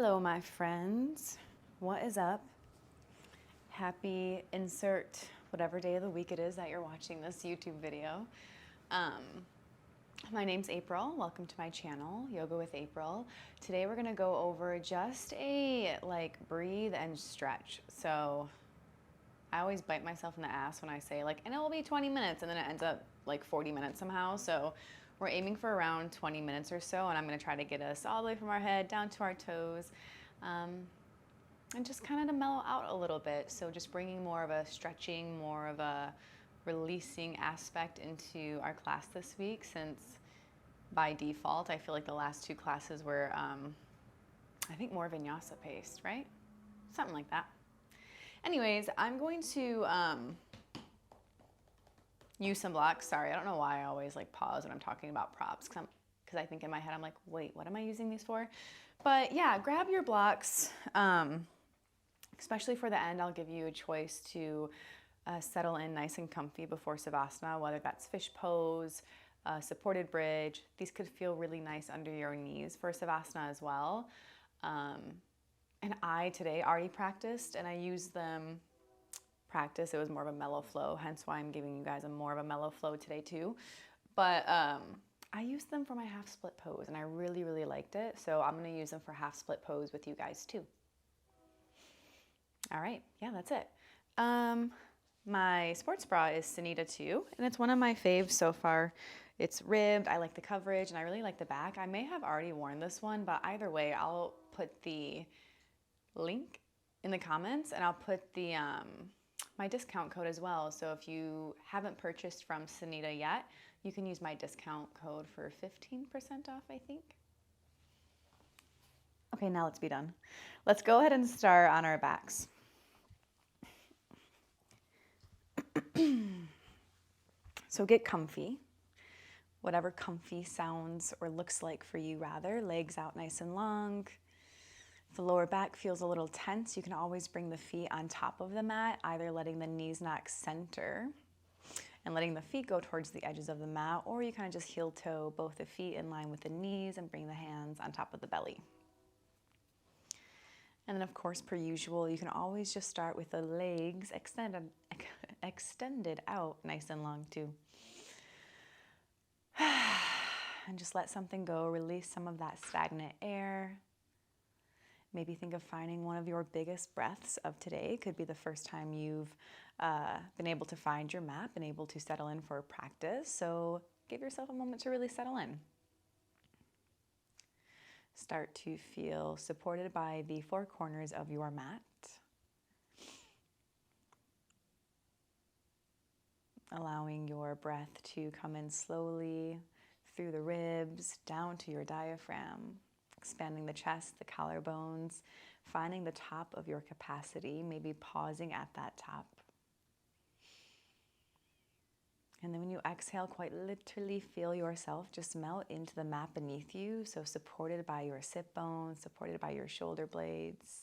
Hello, my friends. What is up? Happy insert whatever day of the week it is that you're watching this YouTube video. Um, my name's April. Welcome to my channel, Yoga with April. Today we're gonna go over just a breathe and stretch. So I always bite myself in the ass when I say and it will be 20 minutes and then it ends up like 40 minutes somehow. So we're aiming for around 20 minutes or so, and I'm gonna try to get us all the way from our head down to our toes. And just kind of to mellow out a little bit. So just bringing more of a stretching, more of a releasing aspect into our class this week, since by default, I feel like the last two classes were, I think, more vinyasa paced, right? Something like that. Anyways, I'm going to use some blocks. Sorry, I don't know why I always pause when I'm talking about props, because I think in my head I'm like, wait, what am I using these for? But yeah, grab your blocks. Especially for the end, I'll give you a choice to settle in nice and comfy before Savasana, whether that's fish pose, supported bridge. These could feel really nice under your knees for Savasana as well. And I today already practiced, and I used them. It was more of a mellow flow, hence why I'm giving you guys a more of a mellow flow today too. But I used them for my half split pose, and I really, really liked it. So I'm going to use them for half split pose with you guys too. All right, yeah, that's it. My sports bra is Sanita 2, and it's one of my faves so far. It's ribbed, I like the coverage, and I really like the back. I may have already worn this one, but either way, I'll put the link in the comments, and I'll put the my discount code as well. So if you haven't purchased from Sanita yet, you can use my discount code for 15% off, I think. Okay, now let's be done. Let's go ahead and start on our backs. So get comfy, whatever comfy sounds or looks like for you rather. Legs out nice and long. If the lower back feels a little tense, you can always bring the feet on top of the mat, either letting the knees not center and letting the feet go towards the edges of the mat, or you kind of just heel toe both the feet in line with the knees and bring the hands on top of the belly. And then of course, per usual, you can always just start with the legs extended out nice and long too. And just let something go, release some of that stagnant air. Maybe think of finding one of your biggest breaths of today. Could be the first time you've been able to find your mat, been able to settle in for practice. So give yourself a moment to really settle in. Start to feel supported by the four corners of your mat. Allowing your breath to come in slowly through the ribs, down to your diaphragm, expanding the chest, the collarbones, finding the top of your capacity, maybe pausing at that top. And then when you exhale, quite literally feel yourself just melt into the mat beneath you. So supported by your sit bones, supported by your shoulder blades.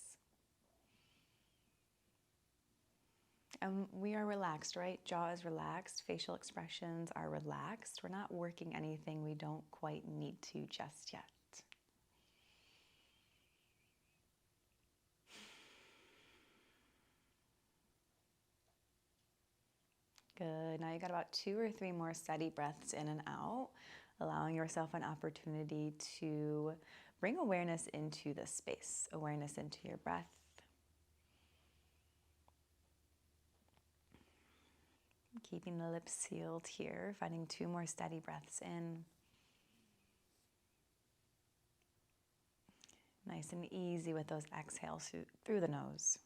And we are relaxed, right? Jaw is relaxed, facial expressions are relaxed. We're not working anything we don't quite need to just yet. Good. Now you got about 2 or 3 more steady breaths in and out, allowing yourself an opportunity to bring awareness into the space, awareness into your breath. Keeping the lips sealed here, finding 2 more steady breaths in. Nice and easy with those exhales through the nose.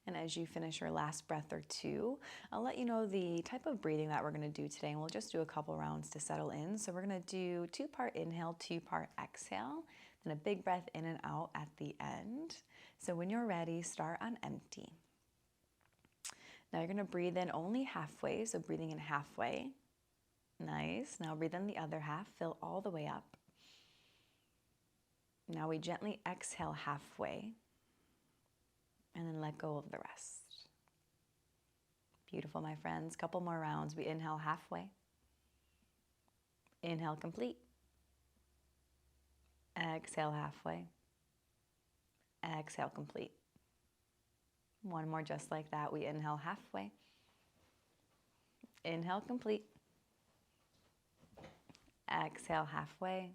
And as you finish your last breath or 2, I'll let you know the type of breathing that we're going to do today, and we'll just do a couple rounds to settle in. So we're going to do 2-part inhale, 2-part exhale, then a big breath in and out at the end. So when you're ready, start on empty. Now you're going to breathe in only halfway, so breathing in halfway. Nice. Now breathe in the other half, fill all the way up. Now we gently exhale halfway. And then let go of the rest. Beautiful, my friends. Couple more rounds. We inhale halfway. Inhale, complete. Exhale, halfway. Exhale, complete. One more just like that. We inhale halfway. Inhale, complete. Exhale, halfway.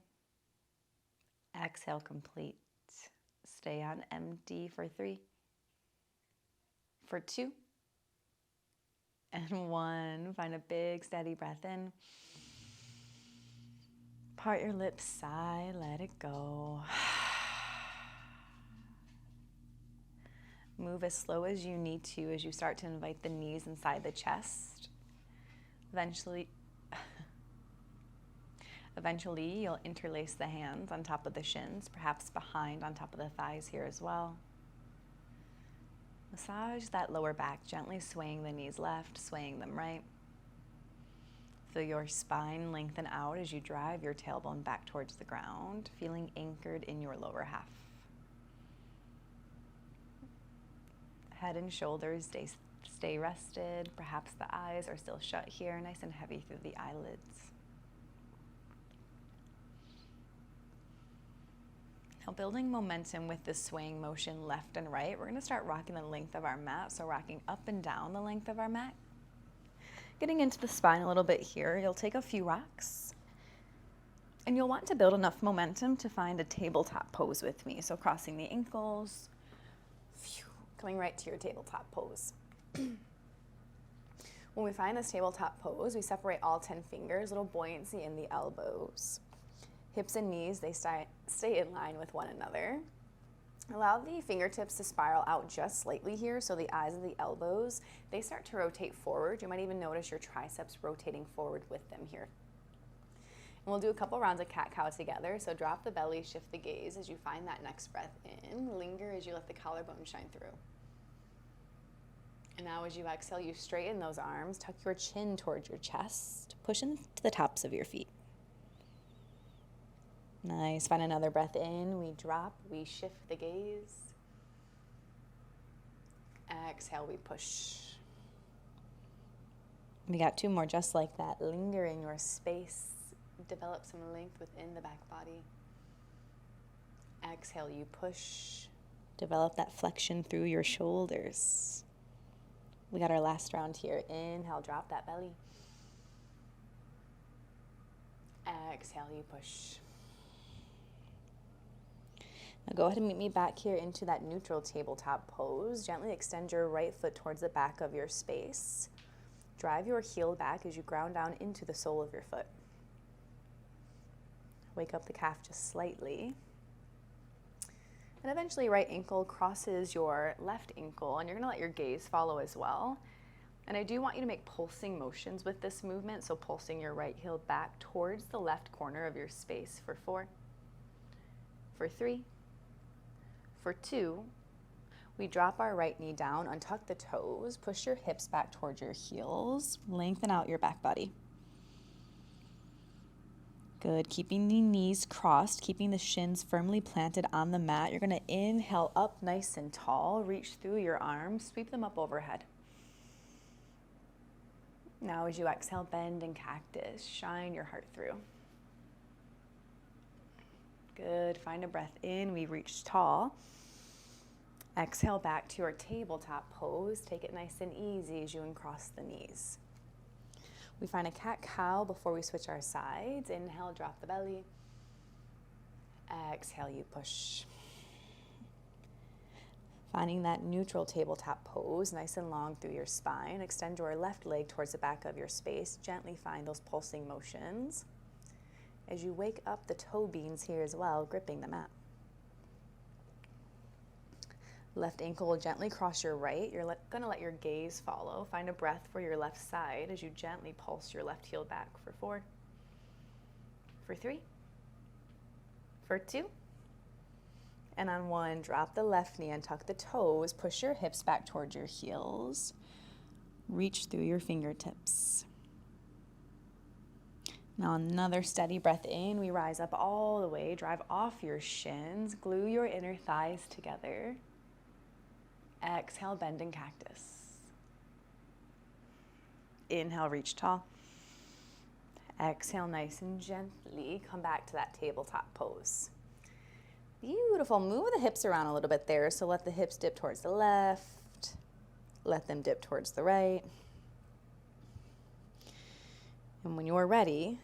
Exhale, complete. Stay on empty for 3, for 2, and 1. Find a big, steady breath in. Part your lips, sigh, let it go. Move as slow as you need to as you start to invite the knees inside the chest. Eventually, you'll interlace the hands on top of the shins, perhaps behind on top of the thighs here as well. Massage that lower back, gently swaying the knees left, swaying them right. Feel your spine lengthen out as you drive your tailbone back towards the ground, feeling anchored in your lower half. Head and shoulders stay rested. Perhaps the eyes are still shut here, nice and heavy through the eyelids. Now, building momentum with this swaying motion left and right, we're going to start rocking the length of our mat, so rocking up and down the length of our mat. Getting into the spine a little bit here, you'll take a few rocks, and you'll want to build enough momentum to find a tabletop pose with me. So crossing the ankles, coming right to your tabletop pose. When we find this tabletop pose, we separate all 10 fingers, little buoyancy in the elbows. Hips and knees, they stay in line with one another. Allow the fingertips to spiral out just slightly here, so the eyes of the elbows, they start to rotate forward. You might even notice your triceps rotating forward with them here. And we'll do a couple rounds of cat-cow together, so drop the belly, shift the gaze as you find that next breath in. Linger as you let the collarbone shine through. And now as you exhale, you straighten those arms, tuck your chin towards your chest, push into the tops of your feet. Nice. Find another breath in. We drop, we shift the gaze. Exhale, we push. We got 2 more just like that. Linger in your space. Develop some length within the back body. Exhale, you push. Develop that flexion through your shoulders. We got our last round here. Inhale, drop that belly. Exhale, you push. Now go ahead and meet me back here into that neutral tabletop pose. Gently extend your right foot towards the back of your space. Drive your heel back as you ground down into the sole of your foot. Wake up the calf just slightly. And eventually right ankle crosses your left ankle, and you're gonna let your gaze follow as well. And I do want you to make pulsing motions with this movement, so pulsing your right heel back towards the left corner of your space for 4, for 3, for 2, we drop our right knee down, untuck the toes, push your hips back towards your heels, lengthen out your back body. Good, keeping the knees crossed, keeping the shins firmly planted on the mat. You're gonna inhale up nice and tall, reach through your arms, sweep them up overhead. Now as you exhale, bend and cactus, shine your heart through. Good, find a breath in, we reach tall. Exhale back to your tabletop pose. Take it nice and easy as you uncross the knees. We find a cat-cow before we switch our sides. Inhale, drop the belly. Exhale, you push. Finding that neutral tabletop pose, nice and long through your spine. Extend your left leg towards the back of your space. Gently find those pulsing motions. As you wake up the toe beans here as well, gripping the mat. Left ankle will gently cross your right. You're going to let your gaze follow. Find a breath for your left side as you gently pulse your left heel back for 4, for 3, for 2, and on 1, drop the left knee and tuck the toes. Push your hips back towards your heels. Reach through your fingertips. Now another steady breath in. We rise up all the way. Drive off your shins. Glue your inner thighs together. Exhale, bend and cactus. Inhale, reach tall. Exhale nice and gently, come back to that tabletop pose. Beautiful, move the hips around a little bit there, so let the hips dip towards the left, let them dip towards the right. And when you're ready,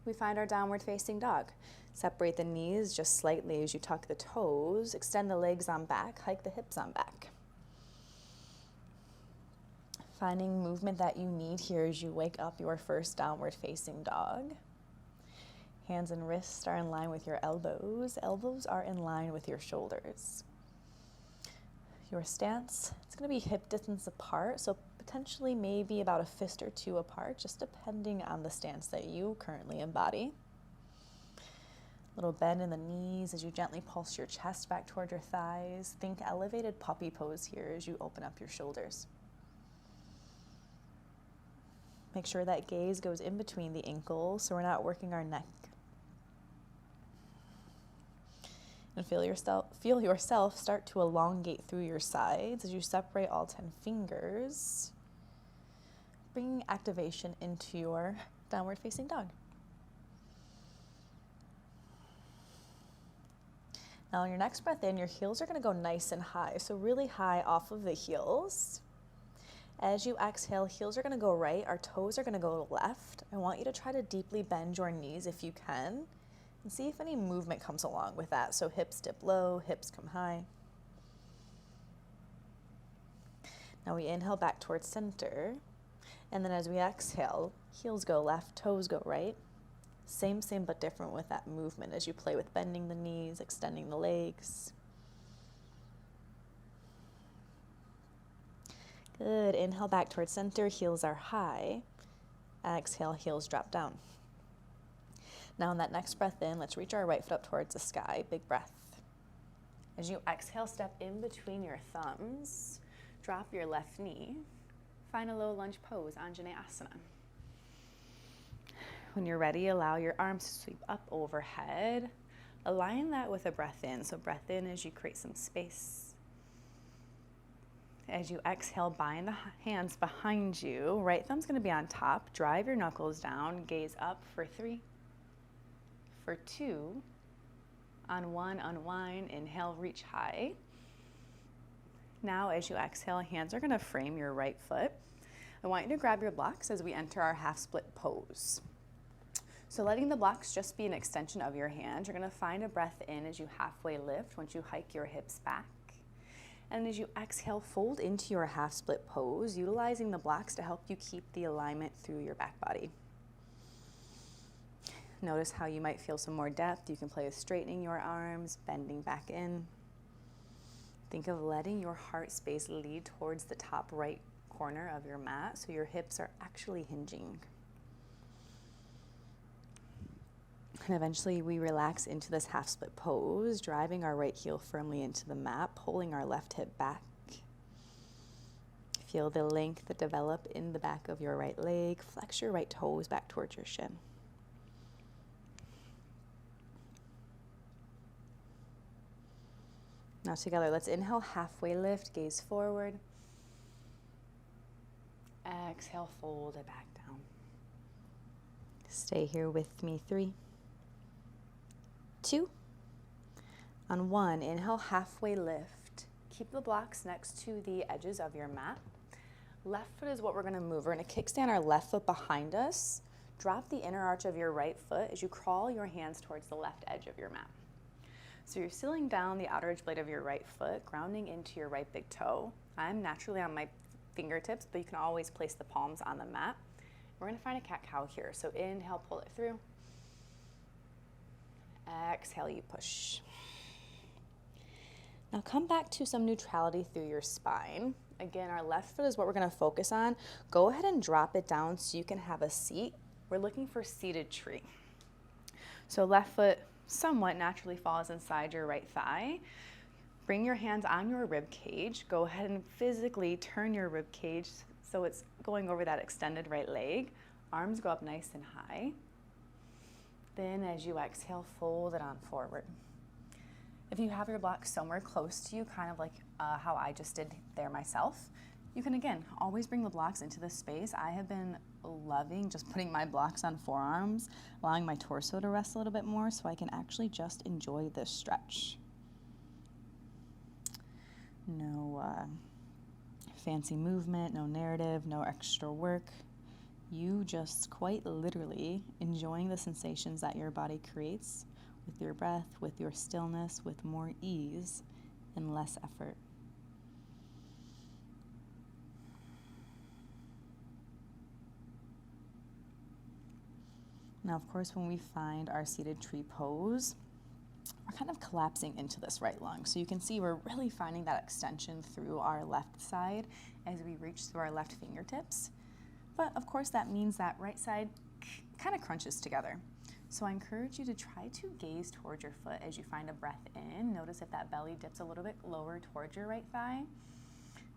we find our downward facing dog. Separate the knees just slightly as you tuck the toes, extend the legs on back, hike the hips on back. Finding movement that you need here as you wake up your first downward facing dog. Hands and wrists are in line with your elbows. Elbows are in line with your shoulders. Your stance, it's going to be hip distance apart, so potentially maybe about a fist or two apart, just depending on the stance that you currently embody. Little bend in the knees as you gently pulse your chest back toward your thighs. Think elevated puppy pose here as you open up your shoulders. Make sure that gaze goes in between the ankles so we're not working our neck. And feel yourself start to elongate through your sides as you separate all 10 fingers, bringing activation into your downward facing dog. Now on your next breath in, your heels are going to go nice and high, so really high off of the heels. As you exhale, heels are going to go right, our toes are going to go left. I want you to try to deeply bend your knees if you can, and see if any movement comes along with that. So hips dip low, hips come high. Now we inhale back towards center, and then as we exhale, heels go left, toes go right. Same but different with that movement as you play with bending the knees, extending the legs. Good, inhale back towards center, heels are high. Exhale, heels drop down. Now on that next breath in, let's reach our right foot up towards the sky, big breath. As you exhale, step in between your thumbs, drop your left knee, find a low lunge pose, Anjaneyasana. When you're ready, allow your arms to sweep up overhead. Align that with a breath in, so breath in as you create some space. As you exhale, bind the hands behind you. Right thumb's going to be on top. Drive your knuckles down. Gaze up for 3, for 2. On 1, unwind. Inhale, reach high. Now, as you exhale, hands are going to frame your right foot. I want you to grab your blocks as we enter our half split pose. So letting the blocks just be an extension of your hand, you're going to find a breath in as you halfway lift once you hike your hips back. And as you exhale, fold into your half split pose, utilizing the blocks to help you keep the alignment through your back body. Notice how you might feel some more depth. You can play with straightening your arms, bending back in. Think of letting your heart space lead towards the top right corner of your mat so your hips are actually hinging. And eventually we relax into this half split pose, driving our right heel firmly into the mat, pulling our left hip back. Feel the length that develop in the back of your right leg. Flex your right toes back towards your shin. Now together, let's inhale, halfway lift, gaze forward. Exhale, fold it back down. Stay here with me, 3, 2. On 1, inhale, halfway lift. Keep the blocks next to the edges of your mat. Left foot is what we're going to move. We're going to kickstand our left foot behind us. Drop the inner arch of your right foot as you crawl your hands towards the left edge of your mat. So you're sealing down the outer edge blade of your right foot, grounding into your right big toe. I'm naturally on my fingertips, but you can always place the palms on the mat. We're going to find a cat-cow here. So inhale, pull it through. Exhale, you push. Now come back to some neutrality through your spine. Again, our left foot is what we're going to focus on. Go ahead and drop it down so you can have a seat. We're looking for seated tree. So left foot somewhat naturally falls inside your right thigh. Bring your hands on your rib cage. Go ahead and physically turn your rib cage so it's going over that extended right leg. Arms go up nice and high. Then as you exhale, fold it on forward. If you have your block somewhere close to you, kind of like how I just did there myself, You can, again, always bring the blocks into this space. I have been loving just putting my blocks on forearms, allowing my torso to rest a little bit more so I can actually just enjoy this stretch. No fancy movement, no narrative, no extra work. You just quite literally enjoying the sensations that your body creates with your breath, with your stillness, with more ease and less effort. Now, of course, when we find our seated tree pose, we're kind of collapsing into this right lung. So you can see we're really finding that extension through our left side as we reach through our left fingertips. But of course, that means that right side kind of crunches together. So I encourage you to try to gaze towards your foot as you find a breath in. Notice if that belly dips a little bit lower towards your right thigh.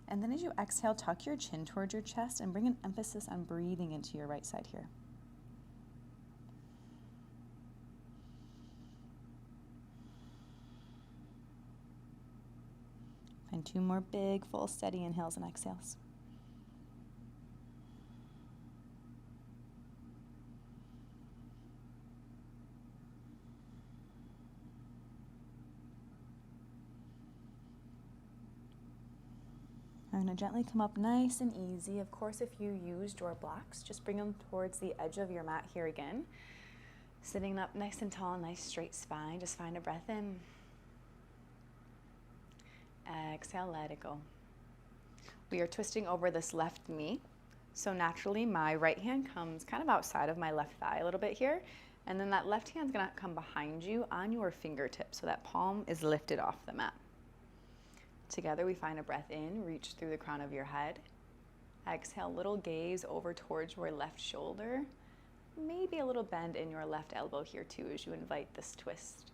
And then as you exhale, tuck your chin towards your chest and bring an emphasis on breathing into your right side here. And 2 more big, full, steady inhales and exhales. I'm going to gently come up nice and easy. Of course, if you used your blocks, just bring them towards the edge of your mat here again. Sitting up nice and tall, nice straight spine. Just find a breath in. Exhale, let it go. We are twisting over this left knee. So naturally, my right hand comes kind of outside of my left thigh a little bit here. And then that left hand's going to come behind you on your fingertips. So that palm is lifted off the mat. Together, we find a breath in, reach through the crown of your head. Exhale, little gaze over towards your left shoulder. Maybe a little bend in your left elbow here too as you invite this twist.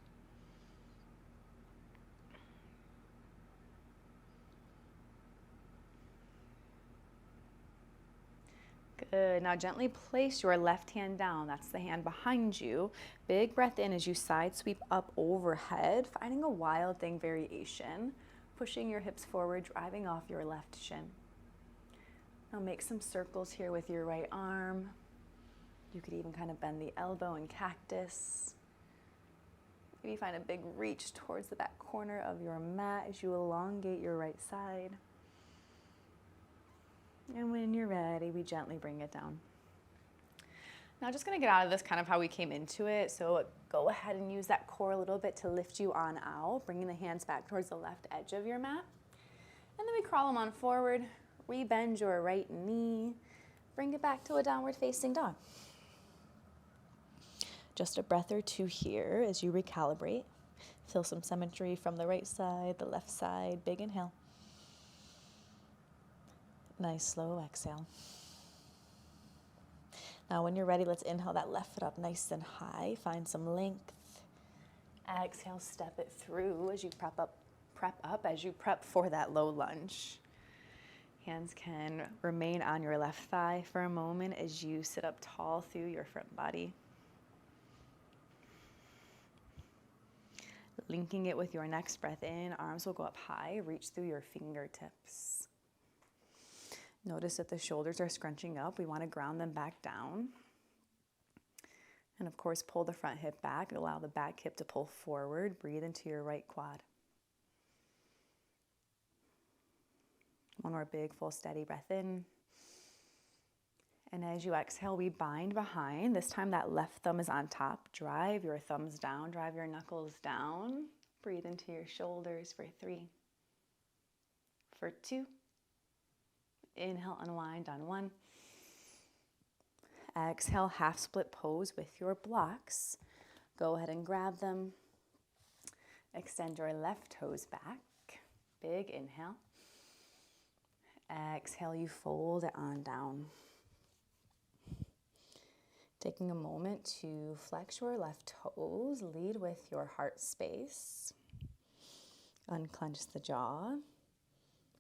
Good. Now gently place your left hand down. That's the hand behind you. Big breath in as you side sweep up overhead, finding a wild thing variation. Pushing your hips forward, driving off your left shin. Now make some circles here with your right arm. You could even kind of bend the elbow in cactus. Maybe find a big reach towards the back corner of your mat as you elongate your right side. And when you're ready, we gently bring it down. Now just going to get out of this kind of how we came into it. So go ahead and use that core a little bit to lift you on out, bringing the hands back towards the left edge of your mat. And then we crawl them on forward, rebend your right knee, bring it back to a downward facing dog. Just a breath or two here as you recalibrate. Feel some symmetry from the right side, the left side. Big inhale. Nice slow exhale. Now when you're ready, let's inhale that left foot up nice and high. Find some length. Exhale, step it through as you prep up as you prep for that low lunge. Hands can remain on your left thigh for a moment as you sit up tall through your front body. Linking it with your next breath in, arms will go up high, reach through your fingertips. Notice that the shoulders are scrunching up. We want to ground them back down. And of course, pull the front hip back. Allow the back hip to pull forward. Breathe into your right quad. One more big, full, steady breath in. And as you exhale, we bind behind. This time that left thumb is on top. Drive your thumbs down. Drive your knuckles down. Breathe into your shoulders for 3. For 2. Inhale, unwind on 1. Exhale, half split pose with your blocks. Go ahead and grab them. Extend your left toes back. Big inhale. Exhale, you fold it on down. Taking a moment to flex your left toes. Lead with your heart space. Unclench the jaw.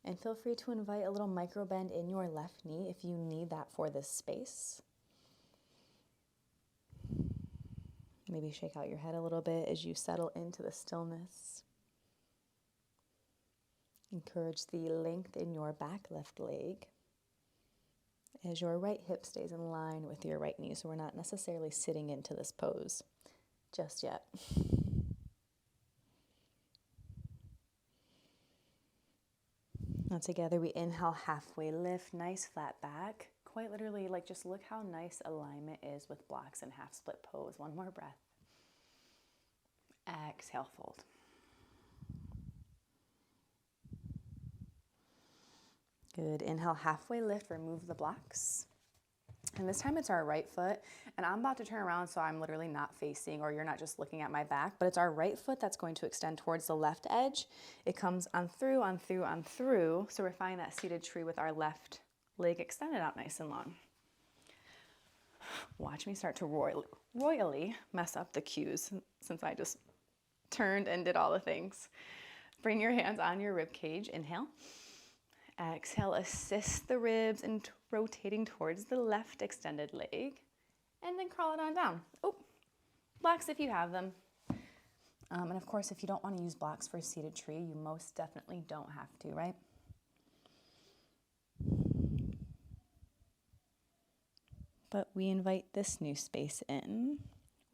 And feel free to invite a little micro bend in your left knee if you need that for this space. Maybe shake out your head a little bit as you settle into the stillness. Encourage the length in your back left leg as your right hip stays in line with your right knee. So we're not necessarily sitting into this pose just yet. Now together we inhale, halfway lift, nice flat back. Quite literally, like just look how nice alignment is with blocks and half split pose. One more breath. Exhale, fold. Good. Inhale, halfway lift, remove the blocks. And this time it's our right foot. And I'm about to turn around so I'm literally not facing, or you're not just looking at my back, but it's our right foot that's going to extend towards the left edge. It comes on through, on through, on through. So we're finding that seated tree with our left leg extended out nice and long. Watch me start to royally mess up the cues since I just turned and did all the things. Bring your hands on your rib cage. Inhale. Exhale, assist the ribs in rotating towards the left extended leg. And then crawl it on down. Oh, blocks if you have them. And of course, if you don't want to use blocks for a seated tree, you most definitely don't have to, right? But we invite this new space in.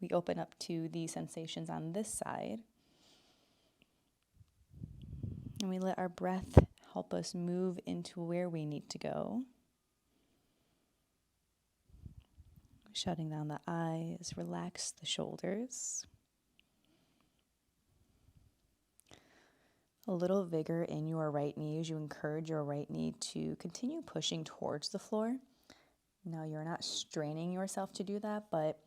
We open up to the sensations on this side. And we let our breath help us move into where we need to go. Shutting down the eyes, relax the shoulders. A little vigor in your right knee as you encourage your right knee to continue pushing towards the floor. Now you're not straining yourself to do that, but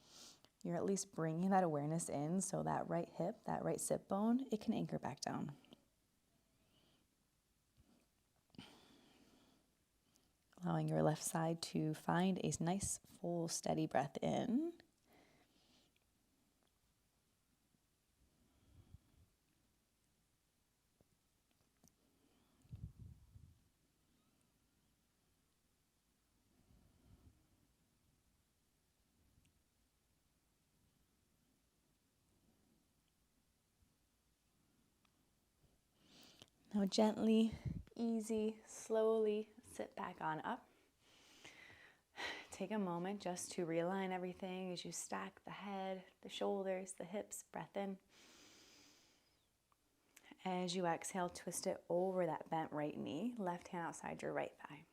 you're at least bringing that awareness in so that right hip, that right sit bone, it can anchor back down. Allowing your left side to find a nice, full, steady breath in. Now gently, easy, slowly sit back on up. Take a moment just to realign everything as you stack the head, the shoulders, the hips, breath in. As you exhale, twist it over that bent right knee, left hand outside your right thigh.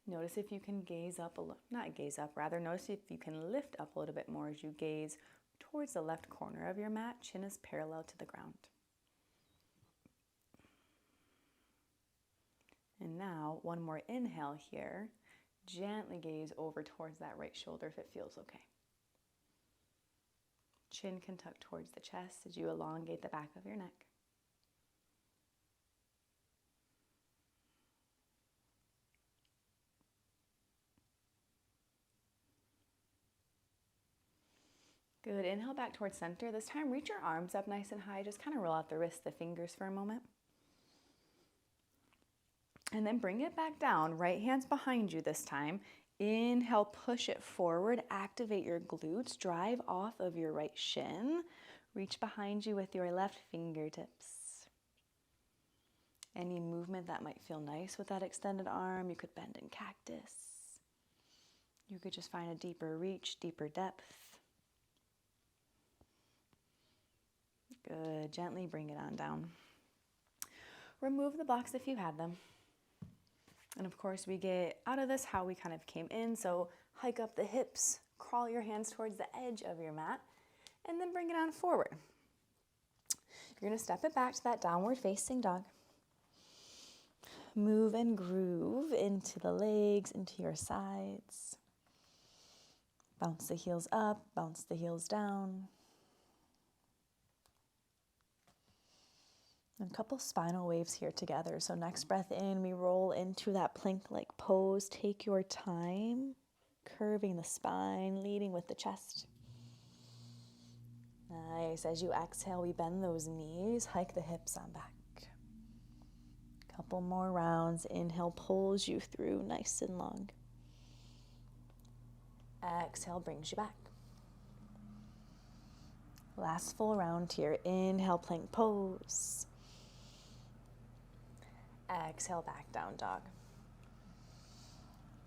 Notice if you can gaze up a little, not gaze up, rather notice if you can lift up a little bit more as you gaze towards the left corner of your mat. Chin is parallel to the ground. And now, one more inhale here. Gently gaze over towards that right shoulder if it feels okay. Chin can tuck towards the chest as you elongate the back of your neck. Good. Inhale back towards center. This time, reach your arms up nice and high. Just kind of roll out the wrists, the fingers for a moment. And then bring it back down. Right hand's behind you this time. Inhale, push it forward. Activate your glutes. Drive off of your right shin. Reach behind you with your left fingertips. Any movement that might feel nice with that extended arm. You could bend in cactus. You could just find a deeper reach, deeper depth. Good. Gently bring it on down. Remove the blocks if you had them. And of course, we get out of this how we kind of came in. So hike up the hips, crawl your hands towards the edge of your mat, and then bring it on forward. You're going to step it back to that downward facing dog. Move and groove into the legs, into your sides. Bounce the heels up, bounce the heels down. And a couple spinal waves here together. So next breath in, we roll into that plank-like pose. Take your time, curving the spine, leading with the chest. Nice. As you exhale, we bend those knees, hike the hips on back. Couple more rounds. Inhale pulls you through nice and long. Exhale brings you back. Last full round here. Inhale, plank pose. Exhale, back down dog.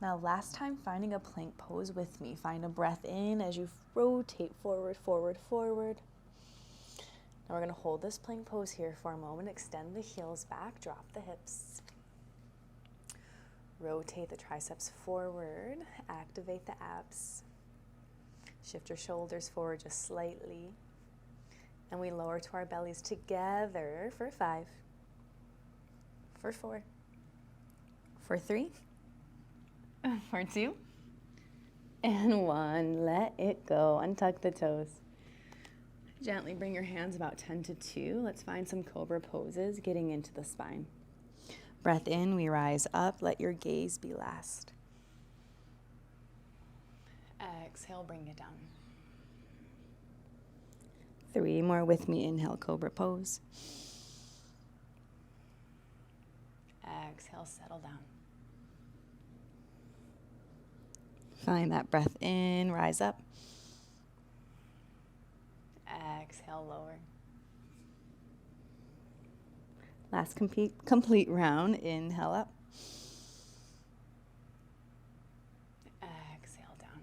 Now, last time finding a plank pose with me, find a breath in as you rotate forward, forward, forward. Now we're gonna hold this plank pose here for a moment, extend the heels back, drop the hips. Rotate the triceps forward, activate the abs. Shift your shoulders forward just slightly. And we lower to our bellies together for 5, for 4, for 3, for 2, and 1. Let it go. Untuck the toes. Gently bring your hands about 10 to 2. Let's find some cobra poses, getting into the spine. Breath in, we rise up. Let your gaze be last. Exhale, bring it down. 3 more with me. Inhale, cobra pose. Exhale, settle down. Find that breath in, rise up. Exhale, lower. Last complete round. Inhale up. Exhale down.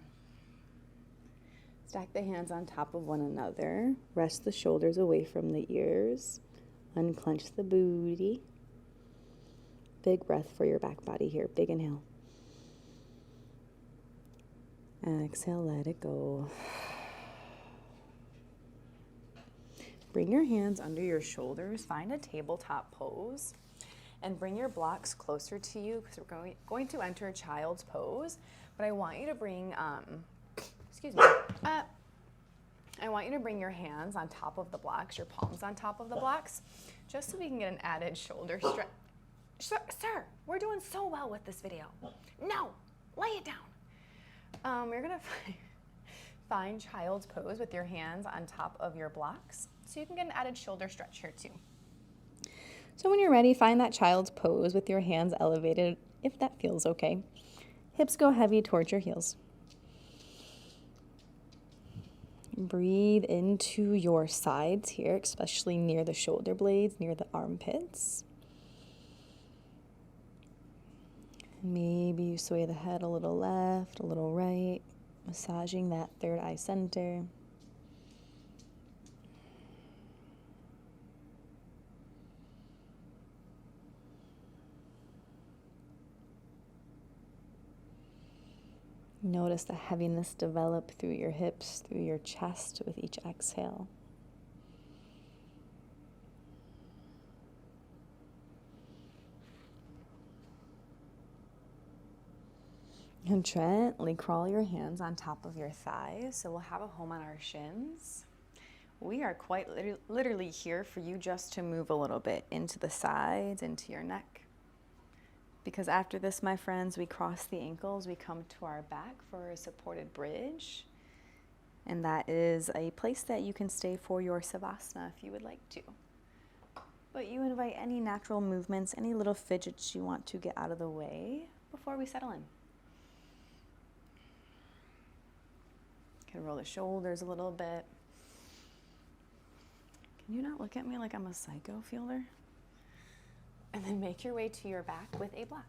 Stack the hands on top of one another. Rest the shoulders away from the ears. Unclench the booty. Big breath for your back body here. Big inhale. Exhale, let it go. Bring your hands under your shoulders, find a tabletop pose, and bring your blocks closer to you because we're going to enter child's pose. But I want you to bring, I want you to bring your hands on top of the blocks, your palms on top of the blocks, just so we can get an added shoulder stretch. Sir, we're doing so well with this video. No, lay it down. You're gonna find child's pose with your hands on top of your blocks. So you can get an added shoulder stretch here too. So when you're ready, find that child's pose with your hands elevated, if that feels okay. Hips go heavy towards your heels. Breathe into your sides here, especially near the shoulder blades, near the armpits. Maybe you sway the head a little left, a little right, massaging that third eye center. Notice the heaviness develop through your hips, through your chest with each exhale. And gently crawl your hands on top of your thighs, so we'll have a home on our shins. We are quite literally here for you just to move a little bit into the sides, into your neck. Because after this, my friends, we cross the ankles, we come to our back for a supported bridge. And that is a place that you can stay for your savasana if you would like to. But you invite any natural movements, any little fidgets you want to get out of the way before we settle in. You can roll the shoulders a little bit. Can you not look at me like I'm a psycho fielder? And then make your way to your back with a block.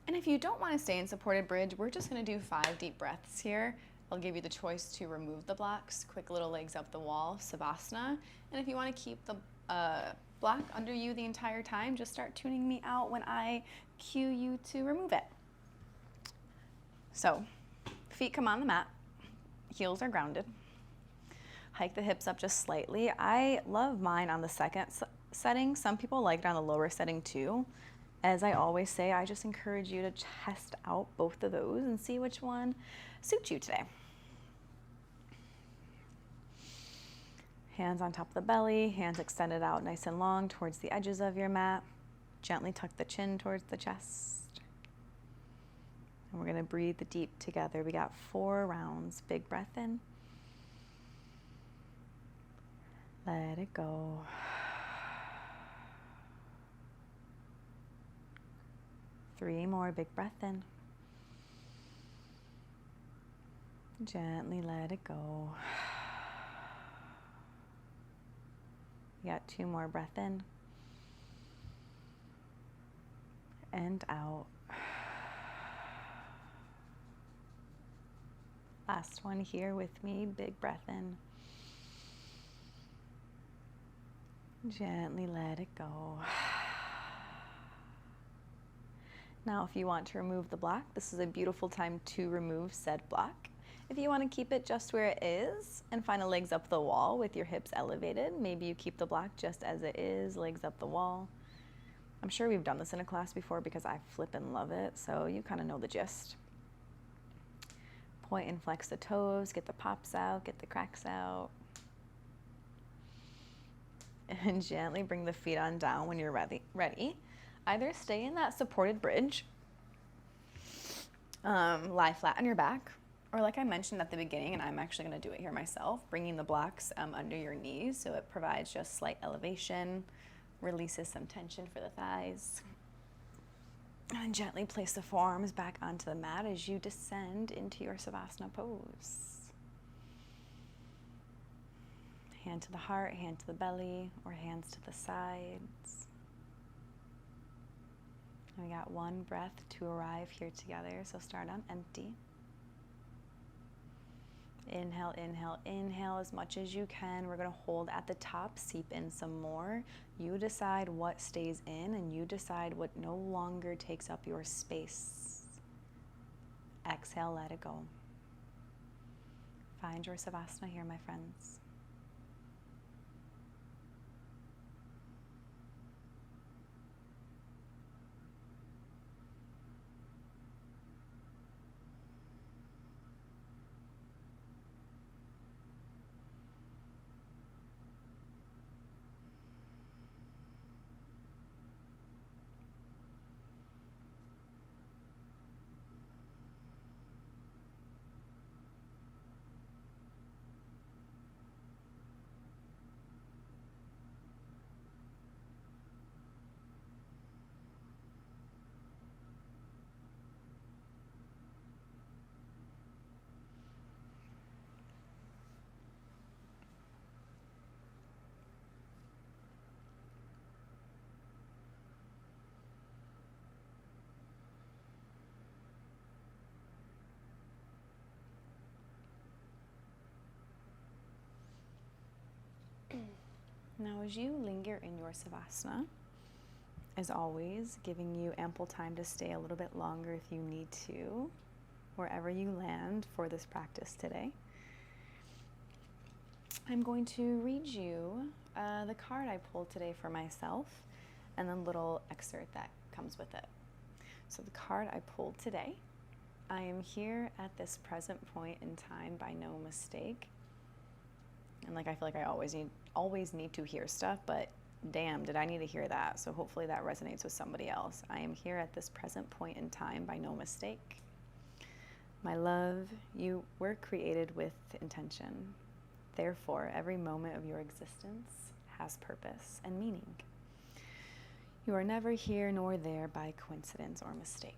And if you don't want to stay in supported bridge, we're just going to do 5 deep breaths here. I'll give you the choice to remove the blocks, quick little legs up the wall, savasana. And if you want to keep the block under you the entire time, just start tuning me out when I cue you to remove it. So, feet come on the mat, heels are grounded. Hike the hips up just slightly. I love mine on the second setting. Some people like it on the lower setting too. As I always say, I just encourage you to test out both of those and see which one suits you today. Hands on top of the belly, hands extended out nice and long towards the edges of your mat. Gently tuck the chin towards the chest. And we're gonna breathe deep together. We got 4 rounds. Big breath in. Let it go. Three more, big breath in. Gently let it go. You got 2 more, breath in. and out. Last one here with me, big breath in. Gently let it go. Now, if you want to remove the block, this is a beautiful time to remove said block. If you want to keep it just where it is and find the legs up the wall with your hips elevated, maybe you keep the block just as it is, legs up the wall. I'm sure we've done this in a class before because I flip and love it, so you kind of know the gist. Point and flex the toes, get the pops out, get the cracks out. And gently bring the feet on down when you're ready. Either stay in that supported bridge, lie flat on your back, or like I mentioned at the beginning, and I'm actually going to do it here myself, bringing the blocks under your knees so it provides just slight elevation, releases some tension for the thighs. And gently place the forearms back onto the mat as you descend into your Savasana pose. Hand to the heart, hand to the belly, or hands to the sides. And we got one breath to arrive here together, so start on empty. Inhale, inhale, inhale as much as you can. We're going to hold at the top, seep in some more. You decide what stays in, and you decide what no longer takes up your space. Exhale, let it go. Find your Savasana here, my friends. Now, as you linger in your Savasana, as always, giving you ample time to stay a little bit longer if you need to, wherever you land for this practice today, I'm going to read you the card I pulled today for myself and the little excerpt that comes with it. So the card I pulled today, I am here at this present point in time by no mistake. And like I feel like I always need to hear stuff, but damn, did I need to hear that? So hopefully that resonates with somebody else. I am here at this present point in time by no mistake. My love, you were created with intention. Therefore, every moment of your existence has purpose and meaning. You are never here nor there by coincidence or mistake.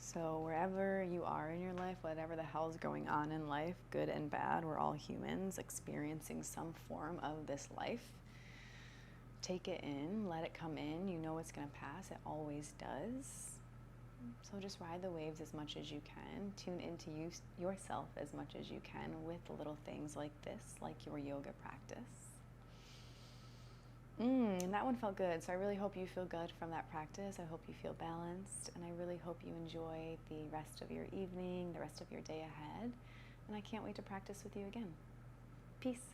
So wherever you are in your life, whatever the hell's going on in life, good and bad, we're all humans experiencing some form of this life. Take it in, let it come in. You know it's going to pass. It always does. So just ride the waves as much as you can. Tune into yourself as much as you can with little things like this, like your yoga practice. And that one felt good, so I really hope you feel good from that practice. I hope you feel balanced, and I really hope you enjoy the rest of your evening, the rest of your day ahead, and I can't wait to practice with you again. Peace.